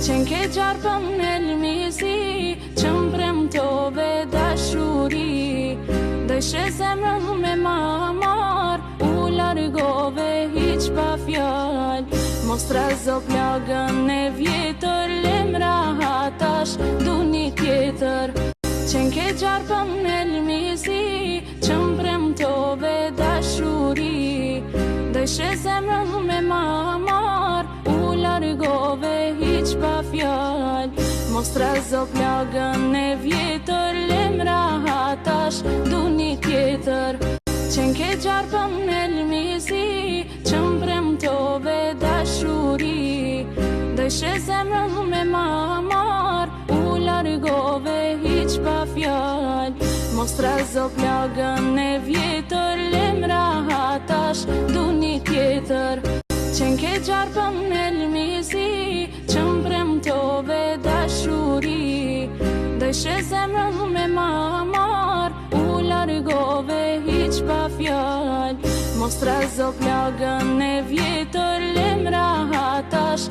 Qenë ke gjarë për me lëmisi, që më premtove dashuri. Dëshe zemrën me mamar, u largove hiq pa fjall. Mos trazo plagën e vjetër, lemra hatash du një tjetër. Qenë ke gjarë për me lëmisi, që më premtove dashuri. Dëshe zemrën me mamar, u largove hiq pa fjall. Mos trazo plagën e vjetër, lemra hatash du një tjetër. Qenë ke gjarë për me lëmisi, që më premtove dashuri. Dëshe zemrën me mamar, u largove hiq pa fjall. Mos trazo plagën e vjetër, lemra hatash du një tjetër. Qenë ke gjarë për me lëmisi, që më premtove dashuri. Dëshe zemrën me mamar, u largove hiq pa fjall. Mos trazo plagën e vjetër, lemra hatash